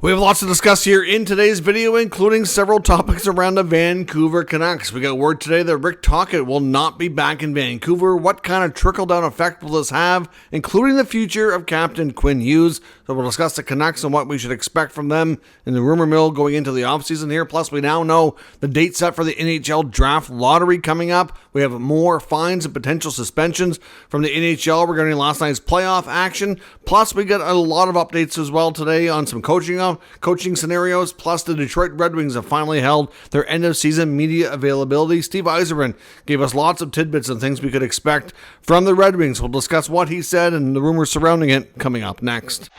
We have lots to discuss here in today's video, including several topics around the Vancouver Canucks. We got word today that Rick Tocchet will not be back in Vancouver. What kind of trickle-down effect will this have, including the future of Captain Quinn Hughes? So we'll discuss the Canucks and what we should expect from them in the rumor mill going into the offseason here. Plus, we now know the date set for the NHL draft lottery coming up. We have more fines and potential suspensions from the NHL regarding last night's playoff action. Plus, we got a lot of updates as well today on some coaching scenarios. Plus, the Detroit Red Wings have finally held their end-of-season media availability. Steve Yzerman gave us lots of tidbits and things we could expect from the Red Wings. We'll discuss what he said and the rumors surrounding it coming up next.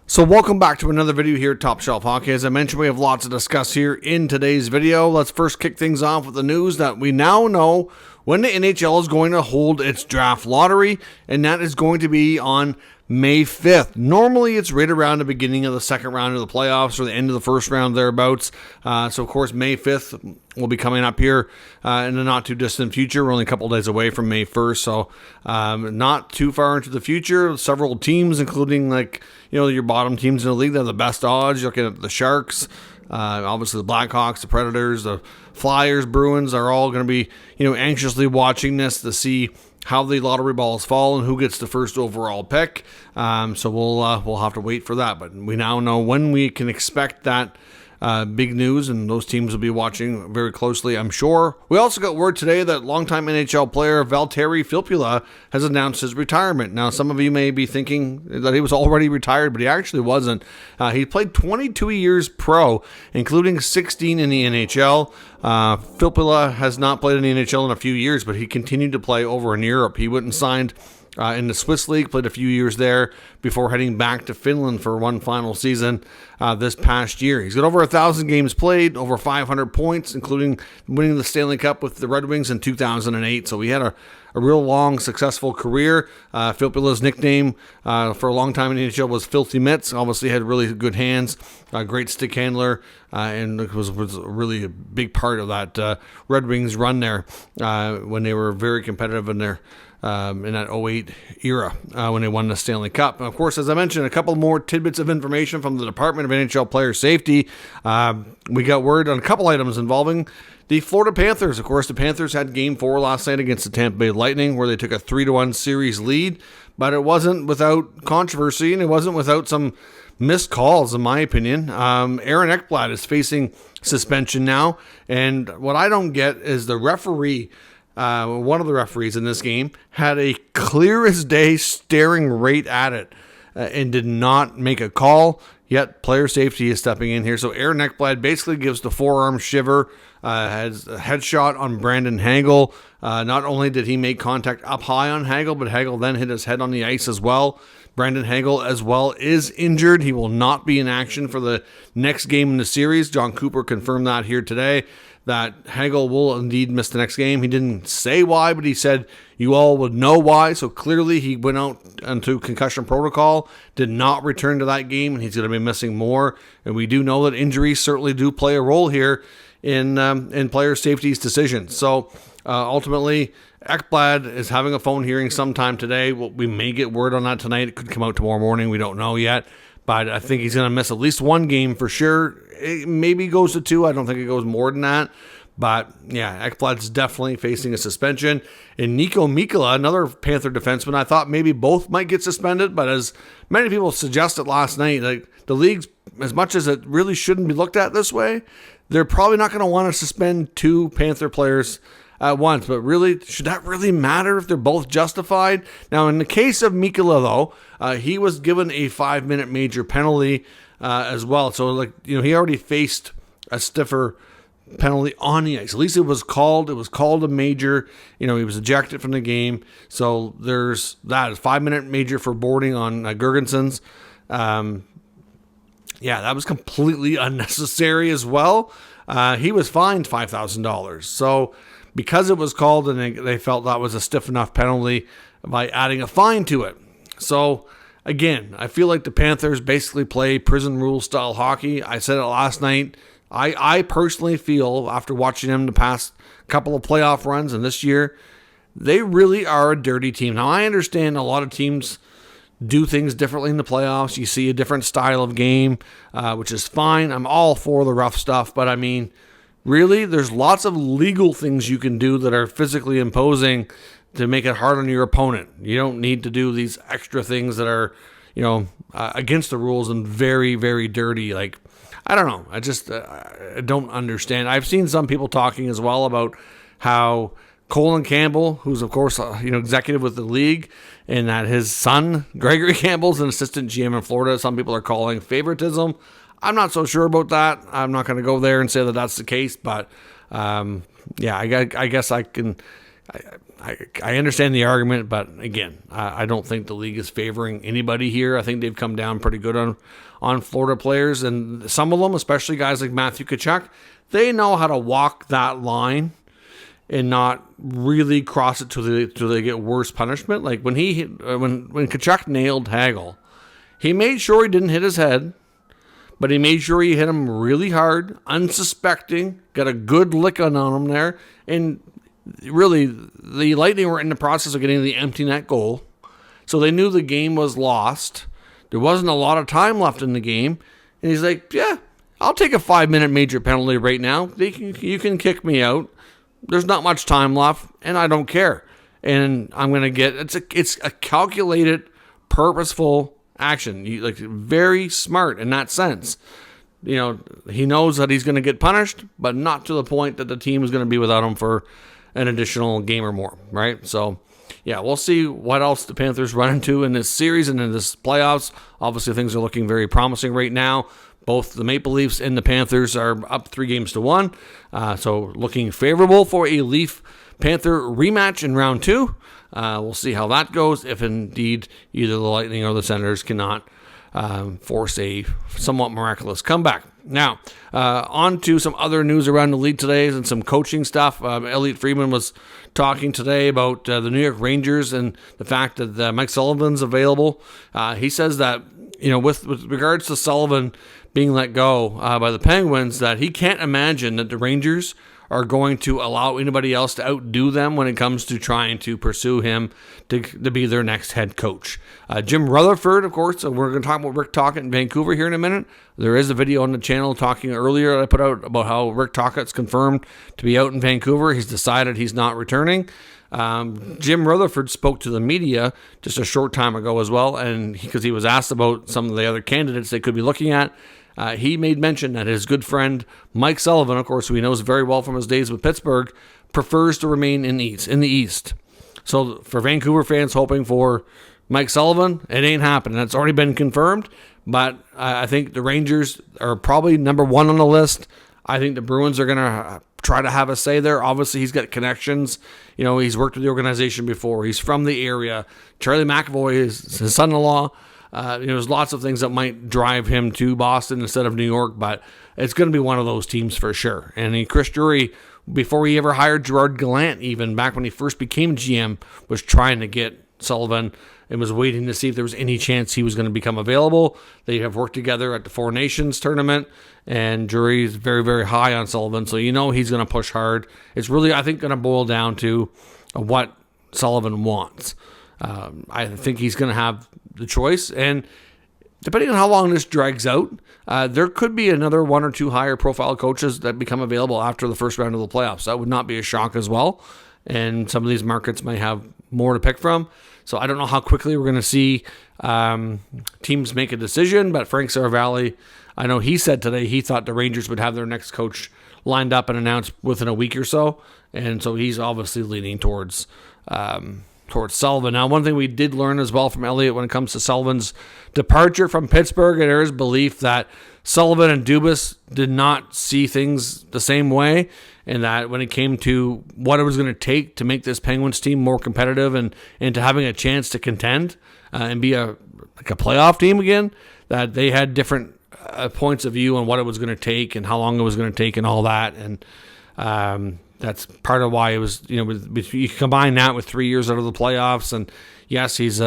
So welcome back to another video here at Top Shelf Hockey. As I mentioned, we have lots to discuss here in today's video. Let's first kick things off with the news that we now know when the NHL is going to hold its draft lottery, and that is going to be on May 5th. Normally, it's right around the beginning of the second round of the playoffs or the end of the first round thereabouts. So, of course, May 5th will be coming up here in the not-too-distant future. We're only a couple days away from May 1st, so not too far into the future. Several teams, including, your bottom teams in the league that have the best odds. You're looking at the Sharks, obviously the Blackhawks, the Predators, the Flyers, Bruins are all going to be, anxiously watching this to see how the lottery balls fall and who gets the first overall pick. So we'll have to wait for that. But we now know when we can expect that big news, and those teams will be watching very closely, I'm sure. We also got word today that longtime NHL player Valtteri Filppula has announced his retirement. Now, some of you may be thinking that he was already retired, but he actually wasn't. He played 22 years pro, including 16 in the NHL. Filppula has not played in the NHL in a few years, but he continued to play over in Europe. He went and signed in the Swiss League, played a few years there before heading back to Finland for one final season this past year. He's got over 1,000 games played, over 500 points, including winning the Stanley Cup with the Red Wings in 2008. So he had a real long, successful career. Filppula's nickname for a long time in the NHL was Filthy Mitts. Obviously had really good hands, great stick handler, and was really a big part of that Red Wings run there when they were very competitive in their in that 08 era when they won the Stanley Cup. And of course, as I mentioned, a couple more tidbits of information from the Department of NHL Player Safety. We got word on a couple items involving the Florida Panthers. Of course, the Panthers had Game 4 last night against the Tampa Bay Lightning, where they took a 3-1 series lead, but it wasn't without controversy, and it wasn't without some missed calls, in my opinion. Aaron Ekblad is facing suspension now, and what I don't get is the referee, one of the referees in this game, had a clear as day staring right at it and did not make a call, yet player safety is stepping in here. So Aaron Ekblad basically gives the forearm shiver, has a headshot on Brandon Hagel. Not only did he make contact up high on Hagel, but Hagel then hit his head on the ice as well. Brandon Hagel as well is injured. He will not be in action for the next game in the series. John Cooper confirmed that here today, that Hagel will indeed miss the next game. He didn't say why, but he said you all would know why. So clearly he went out into concussion protocol, did not return to that game, and he's going to be missing more. And we do know that injuries certainly do play a role here in player safety's decisions. So ultimately, Ekblad is having a phone hearing sometime today. We may get word on that tonight. It could come out tomorrow morning. We don't know yet. But I think he's going to miss at least one game for sure. It maybe goes to 2. I don't think it goes more than that. But yeah, Ekblad's definitely facing a suspension. And Niko Mikkola, another Panther defenseman, I thought maybe both might get suspended. But as many people suggested last night, the league's, as much as it really shouldn't be looked at this way, they're probably not going to want to suspend 2 Panther players at once. But really, should that really matter if they're both justified? Now, in the case of Mikkola, though, he was given a 5-minute major penalty as well. So, he already faced a stiffer penalty on the ice. At least it was called. It was called a major. He was ejected from the game. So there's that. A 5-minute major for boarding on Gergensons. That was completely unnecessary as well. He was fined $5,000. So because it was called and they felt that was a stiff enough penalty by adding a fine to it. So again, I feel like the Panthers basically play prison rule style hockey. I said it last night. I personally feel, after watching them the past couple of playoff runs and this year, they really are a dirty team. Now, I understand a lot of teams do things differently in the playoffs. You see a different style of game, which is fine. I'm all for the rough stuff, but I mean, really, there's lots of legal things you can do that are physically imposing to make it hard on your opponent. You don't need to do these extra things that are, against the rules and very, very dirty. Like, I don't know. I don't understand. I've seen some people talking as well about how Colin Campbell, who's of course executive with the league, and that his son Gregory Campbell's an assistant GM in Florida. Some people are calling favoritism. I'm not so sure about that. I'm not going to go there and say that that's the case, but I guess I can. I understand the argument, but again, I don't think the league is favoring anybody here. I think they've come down pretty good on Florida players, and some of them, especially guys like Matthew Tkachuk, they know how to walk that line and not really cross it till they get worse punishment. Like when Tkachuk nailed Hagel, he made sure he didn't hit his head, but he made sure he hit him really hard, unsuspecting, got a good lick on him there, and really, the Lightning were in the process of getting the empty net goal, so they knew the game was lost. There wasn't a lot of time left in the game, and he's like, yeah, I'll take a 5-minute major penalty right now. You can kick me out. There's not much time left, and I don't care. And I'm going to get, it's a calculated, purposeful action. Very smart in that sense. He knows that he's going to get punished, but not to the point that the team is going to be without him for an additional game or more, right? So, yeah, we'll see what else the Panthers run into in this series and in this playoffs. Obviously, things are looking very promising right now. Both the Maple Leafs and the Panthers are up 3-1, so looking favorable for a Leaf-Panther rematch in round 2. We'll see how that goes, if indeed either the Lightning or the Senators cannot force a somewhat miraculous comeback. Now, on to some other news around the league today and some coaching stuff. Elliot Friedman was talking today about the New York Rangers and the fact that Mike Sullivan's available. He says that, with regards to Sullivan being let go by the Penguins, that he can't imagine that the Rangers are going to allow anybody else to outdo them when it comes to trying to pursue him to be their next head coach. Jim Rutherford, of course, we're going to talk about Rick Tocchet in Vancouver here in a minute. There is a video on the channel talking earlier I put out about how Rick Tocchet's confirmed to be out in Vancouver. He's decided he's not returning. Jim Rutherford spoke to the media just a short time ago as well, and because he was asked about some of the other candidates they could be looking at, he made mention that his good friend Mike Sullivan, of course, who he knows very well from his days with Pittsburgh, prefers to remain in the East. So for Vancouver fans hoping for Mike Sullivan, it ain't happening. It's already been confirmed, but I think the Rangers are probably number one on the list. I think the Bruins are going to try to have a say there. Obviously, he's got connections. He's worked with the organization before. He's from the area. Charlie McAvoy is his son-in-law. There's lots of things that might drive him to Boston instead of New York, but it's going to be one of those teams for sure. And Chris Drury, before he ever hired Gerard Gallant, even back when he first became GM, was trying to get Sullivan and was waiting to see if there was any chance he was going to become available. They have worked together at the Four Nations tournament, and Drury is very, very high on Sullivan, so he's going to push hard. It's really, I think, going to boil down to what Sullivan wants. I think he's going to have the choice, and depending on how long this drags out, there could be another one or two higher profile coaches that become available after the first round of the playoffs. That would not be a shock as well, and some of these markets might have more to pick from. So I don't know how quickly we're going to see teams make a decision, but Frank Saravalli, I know he said today he thought the Rangers would have their next coach lined up and announced within a week or so, and so he's obviously leaning towards Sullivan. Now, one thing we did learn as well from Elliott when it comes to Sullivan's departure from Pittsburgh, there is belief that Sullivan and Dubas did not see things the same way, and that when it came to what it was going to take to make this Penguins team more competitive and to having a chance to contend and be a playoff team again, that they had different points of view on what it was going to take and how long it was going to take and all that, and that's part of why it was, you combine that with 3 years out of the playoffs, and yes, he's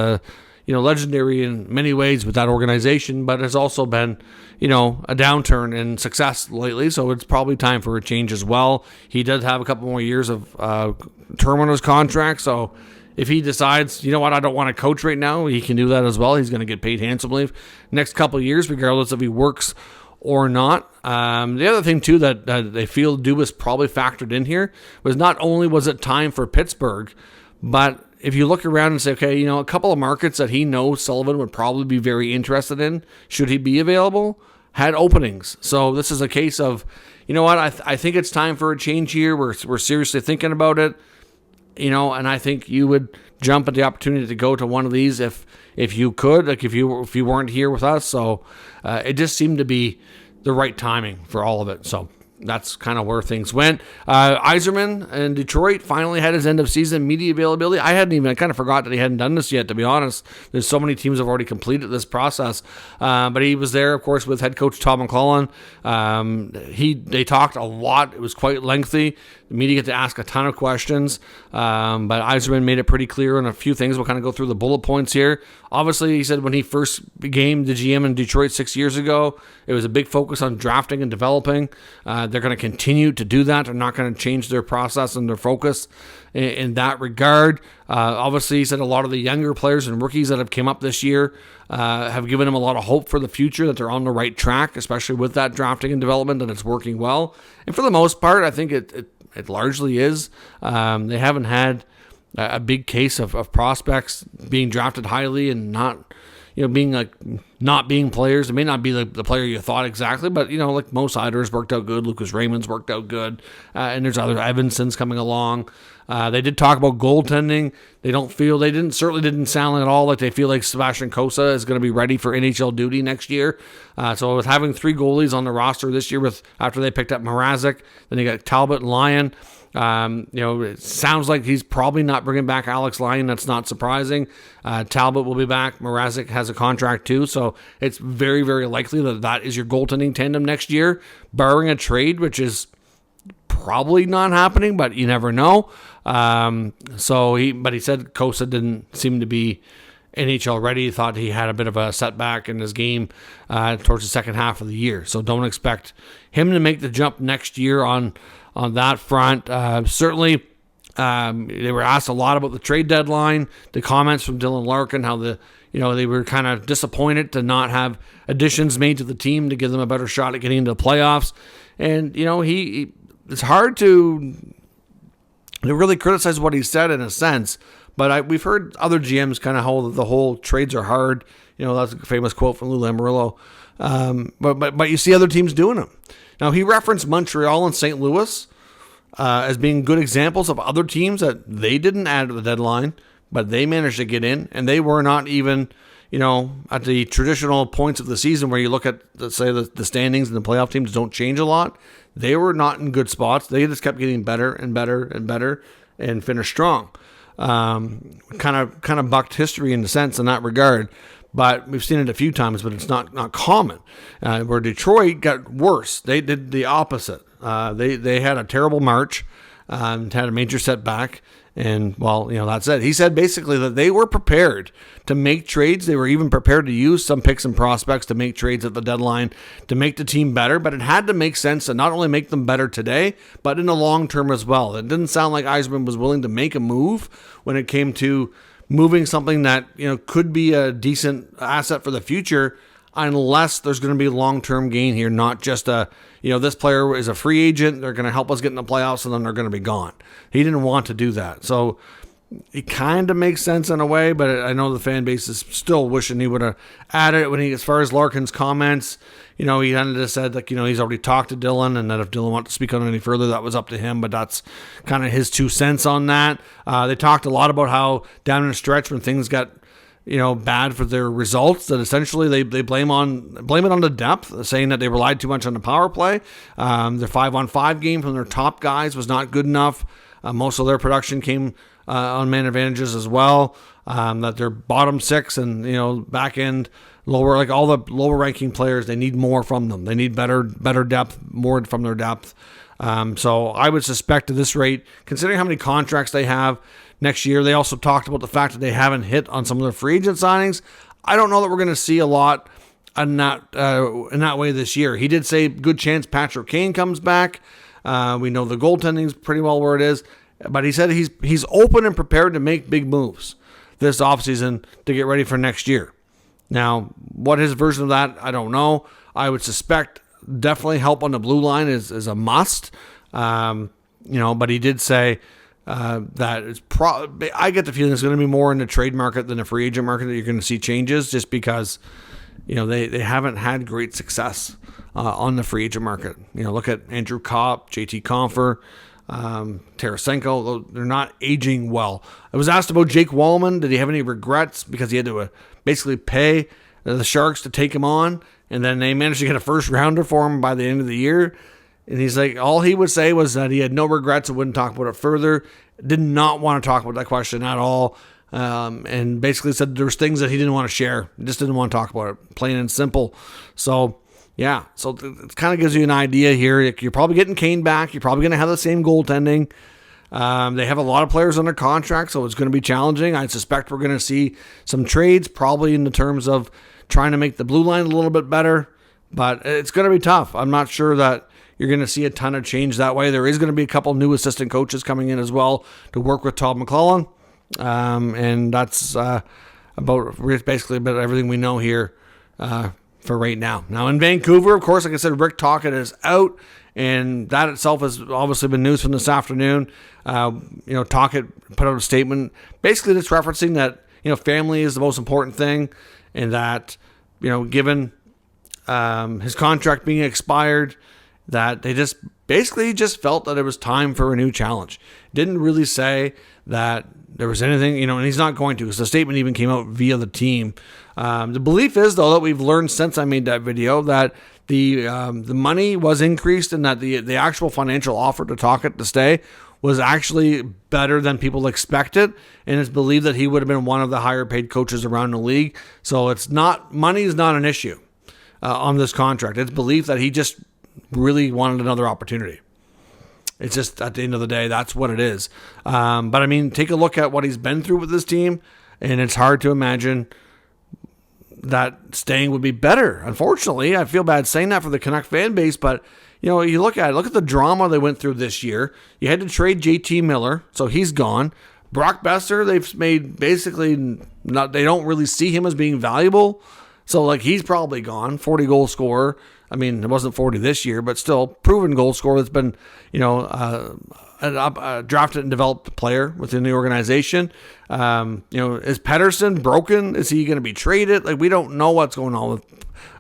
legendary in many ways with that organization, but has also been, a downturn in success lately, so it's probably time for a change as well. He does have a couple more years of term on his contract, so if he decides, you know what, I don't want to coach right now, he can do that as well. He's going to get paid handsomely next couple of years, regardless if he works or not. The other thing, too, that they feel Dubas probably factored in here was not only was it time for Pittsburgh, but if you look around and say, okay, you know, a couple of markets that he knows Sullivan would probably be very interested in, should he be available, had openings. So this is a case of, you know what, I think it's time for a change here. We're seriously thinking about it, you know, and I think you would jump at the opportunity to go to one of these if you could, like if you weren't here with us. So it just seemed to be the right timing for all of it. So that's kind of where things went. Yzerman in Detroit finally had his end of season media availability. I kind of forgot that he hadn't done this yet, to be honest. There's so many teams have already completed this process. But he was there, of course, with head coach Tom McClellan. They talked a lot. It was quite lengthy. The media get to ask a ton of questions. But Yzerman made it pretty clear on a few things. We'll kind of go through the bullet points here. Obviously, he said when he first became the GM in Detroit 6 years ago, it was a big focus on drafting and developing. They're going to continue to do that. They're not going to change their process and their focus in that regard. Obviously, he said a lot of the younger players and rookies that have come up this year have given him a lot of hope for the future, that they're on the right track, especially with that drafting and development, and it's working well. And for the most part, I think it largely is. They haven't had a big case of prospects being drafted highly and not, you know, being like not being players. It may not be the player you thought exactly, but, you know, like Mo Seider's worked out good, Lucas Raymond's worked out good, and there's other Evansons coming along. They did talk about goaltending. Certainly didn't sound at all like they feel like Sebastian Cossa is going to be ready for NHL duty next year. So with having 3 goalies on the roster this year, after they picked up Mrazek, then you got Talbot and Lyon. You know, it sounds like he's probably not bringing back Alex Lyon. That's not surprising. Talbot will be back. Mrazek has a contract too, so it's very, very likely that is your goaltending tandem next year, barring a trade, which is probably not happening, but you never know. But he said Cossa didn't seem to be NHL ready. He thought he had a bit of a setback in his game towards the second half of the year. So don't expect him to make the jump next year on that front. Certainly, they were asked a lot about the trade deadline, the comments from Dylan Larkin, how they were kind of disappointed to not have additions made to the team to give them a better shot at getting into the playoffs. And, you know, it's hard to really criticize what he said in a sense, but we've heard other GMs kind of how the whole trades are hard. You know, that's a famous quote from Lou Lamoriello. But you see other teams doing them. Now, he referenced Montreal and St. Louis as being good examples of other teams that they didn't add to the deadline, but they managed to get in, and they were not even, you know, at the traditional points of the season where you look at, let's say, the standings and the playoff teams don't change a lot. They were not in good spots. They just kept getting better and better and better and finished strong. Kind of bucked history in a sense in that regard. But we've seen it a few times, but it's not common. Where Detroit got worse, they did the opposite. They had a terrible March, had a major setback, and, well, you know, that's it. He said basically that they were prepared to make trades. They were even prepared to use some picks and prospects to make trades at the deadline to make the team better, but it had to make sense to not only make them better today, but in the long term as well. It didn't sound like Yzerman was willing to make a move when it came to moving something that, you know, could be a decent asset for the future, unless there's going to be long-term gain here, not just this player is a free agent, they're going to help us get in the playoffs, and then they're going to be gone. He didn't want to do that. So it kind of makes sense in a way, but I know the fan base is still wishing he would have added it as far as Larkin's comments. You know, he kind of just said, like, you know, he's already talked to Dylan, and that if Dylan wanted to speak on it any further, that was up to him, but that's kind of his 2 cents on that. They talked a lot about how down in the stretch when things got, you know, bad for their results, that essentially they blame it on the depth, saying that they relied too much on the power play. Their 5-on-5 game from their top guys was not good enough. Most of their production came on man advantages as well. That their bottom 6 and, you know, back end lower, like all the lower ranking players, they need more from them. They need better depth, more from their depth. So I would suspect at this rate, considering how many contracts they have next year, they also talked about the fact that they haven't hit on some of their free agent signings. I don't know that we're going to see a lot in that way this year. He did say good chance Patrick Kane comes back. We know the goaltending's pretty well where it is. But he said he's open and prepared to make big moves this offseason to get ready for next year. Now, what his version of that, I don't know. I would suspect definitely help on the blue line is a must. But he did say that it's I get the feeling it's going to be more in the trade market than the free agent market that you're going to see changes, just because they haven't had great success on the free agent market. Look at Andrew Kopp, JT Compher, Tarasenko. They're not aging well. I was asked about Jake Wallman. Did he have any regrets because he had to basically pay the Sharks to take him on, and then they managed to get a first rounder for him by the end of the year? And he's like, all he would say was that he had no regrets and wouldn't talk about it further. Did not want to talk about that question at all. And basically said there was things that he didn't want to share. He just didn't want to talk about it, plain and simple. So, yeah. So it kind of gives you an idea here. You're probably getting Kane back. You're probably going to have the same goaltending. They have a lot of players under contract, so it's going to be challenging. I suspect we're going to see some trades, probably in the terms of trying to make the blue line a little bit better. But it's going to be tough. I'm not sure that you're going to see a ton of change that way. There is going to be a couple new assistant coaches coming in as well to work with Todd McClellan. And that's basically about everything we know here for right now. Now in Vancouver, of course, like I said, Rick Tocchet is out, and that itself has obviously been news from this afternoon. Tocchet put out a statement basically just referencing that family is the most important thing, and that given his contract being expired, that they just felt that it was time for a new challenge. Didn't really say that there was anything, and he's not going to, because the statement even came out via the team. The belief is, though, that we've learned since I made that video that the money was increased, and that the actual financial offer to Tocchet to stay was actually better than people expected, and it's believed that he would have been one of the higher paid coaches around the league. So money is not an issue on this contract. It's believed that he just really wanted another opportunity. It's just, at the end of the day, that's what it is. But I mean, take a look at what he's been through with this team, and it's hard to imagine that staying would be better. Unfortunately, I feel bad saying that for the Canuck fan base, but you look at the drama they went through this year. You had to trade JT Miller, so he's gone. Brock Besser, they've made basically they don't really see him as being valuable. So he's probably gone. 40 goal scorer. I mean, it wasn't 40 this year, but still proven goal scorer that's been, a drafted and developed player within the organization. Is Pettersson broken? Is he going to be traded? We don't know what's going on with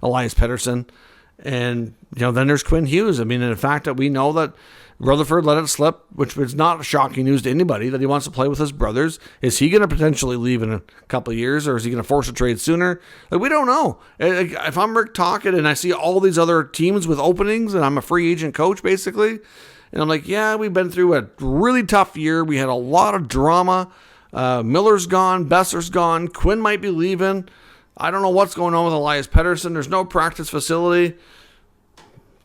Elias Pettersson. And, then there's Quinn Hughes. I mean, in the fact that we know that Rutherford let it slip, which was not shocking news to anybody, that he wants to play with his brothers. Is he going to potentially leave in a couple of years, or is he going to force a trade sooner? We don't know. If I'm Rick Tocchet and I see all these other teams with openings, and I'm a free agent coach, basically, and I'm like, yeah, we've been through a really tough year. We had a lot of drama. Miller's gone. Besser's gone. Quinn might be leaving. I don't know what's going on with Elias Pettersson. There's no practice facility.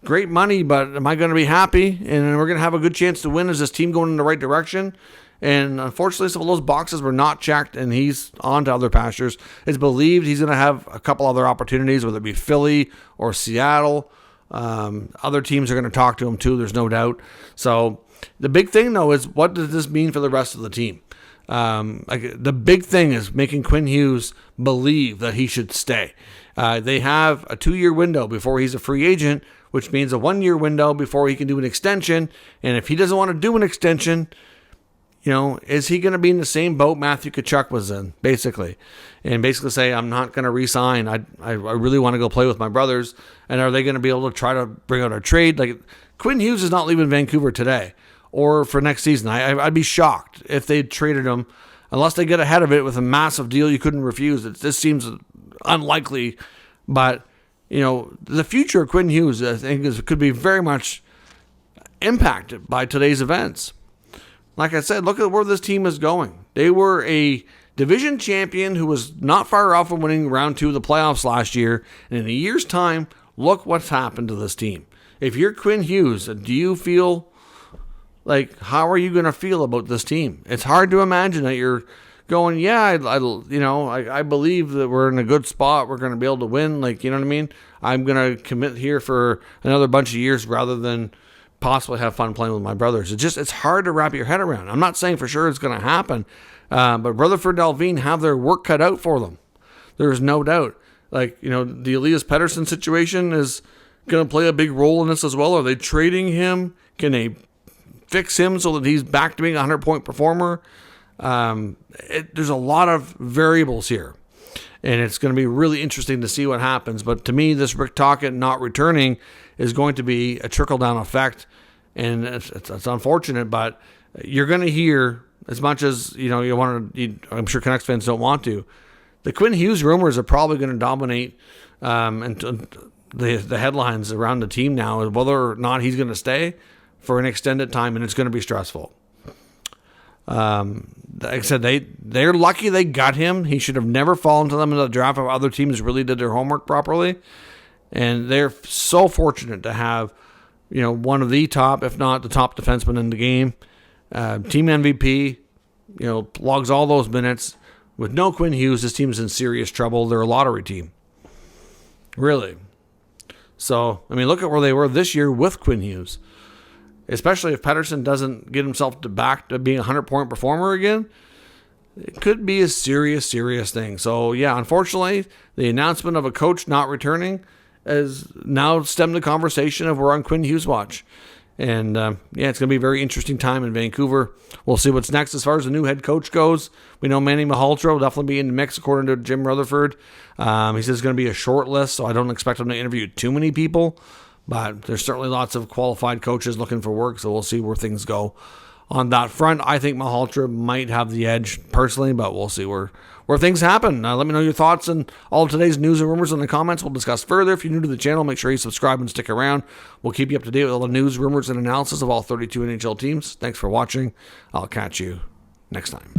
Great money, but am I going to be happy? And we're going to have a good chance to win. Is this team going in the right direction? And unfortunately, some of those boxes were not checked, and he's on to other pastures. It's believed he's going to have a couple other opportunities, whether it be Philly or Seattle. Other teams are going to talk to him too, there's no doubt. So the big thing, though, is what does this mean for the rest of the team? The big thing is making Quinn Hughes believe that he should stay. They have a 2-year window before he's a free agent, which means a 1-year window before he can do an extension. And if he doesn't want to do an extension, is he going to be in the same boat Matthew Tkachuk was in, basically? And basically say, I'm not going to re-sign. I really want to go play with my brothers. And are they going to be able to try to bring out a trade? Quinn Hughes is not leaving Vancouver today or for next season. I'd be shocked if they traded him, unless they get ahead of it with a massive deal you couldn't refuse. This seems unlikely, but the future of Quinn Hughes, I think, could be very much impacted by today's events. Like I said, look at where this team is going. They were a division champion who was not far off from winning round 2 of the playoffs last year. And in a year's time, look what's happened to this team. If you're Quinn Hughes, do you feel how are you going to feel about this team? It's hard to imagine that you're going, yeah, I believe that we're in a good spot. We're going to be able to win. You know what I mean? I'm going to commit here for another bunch of years rather than possibly have fun playing with my brothers. It's hard to wrap your head around. I'm not saying for sure it's going to happen, but Rutherford Dalveen have their work cut out for them. There's no doubt. Like, the Elias Pettersson situation is going to play a big role in this as well. Are they trading him? Can they fix him so that he's back to being a 100-point performer? There's a lot of variables here, and it's going to be really interesting to see what happens. But to me, this Rick Tocchet not returning is going to be a trickle-down effect, and it's unfortunate, but you're going to hear, as much as I'm sure Canucks fans don't want to, the Quinn Hughes rumors are probably going to dominate and the headlines around the team now, whether or not he's going to stay for an extended time, and it's going to be stressful. Like I said, they're lucky they got him. He should have never fallen to them in the draft if other teams really did their homework properly. And they're so fortunate to have, one of the top, if not the top defenseman in the game. Team MVP, logs all those minutes. With no Quinn Hughes, this team's in serious trouble. They're a lottery team. Really. So, look at where they were this year with Quinn Hughes. Especially if Pettersson doesn't get himself back to being a 100-point performer again, it could be a serious, serious thing. So, yeah, unfortunately, the announcement of a coach not returning has now stemmed the conversation of we're on Quinn Hughes' watch. And, it's going to be a very interesting time in Vancouver. We'll see what's next as far as the new head coach goes. We know Manny Malhotra will definitely be in the mix, according to Jim Rutherford. He says it's going to be a short list, so I don't expect him to interview too many people. But there's certainly lots of qualified coaches looking for work, so we'll see where things go on that front. I think Malhotra might have the edge personally, but we'll see where things happen. Let me know your thoughts and all of today's news and rumors in the comments. We'll discuss further. If you're new to the channel, make sure you subscribe and stick around. We'll keep you up to date with all the news, rumors, and analysis of all 32 NHL teams. Thanks for watching. I'll catch you next time.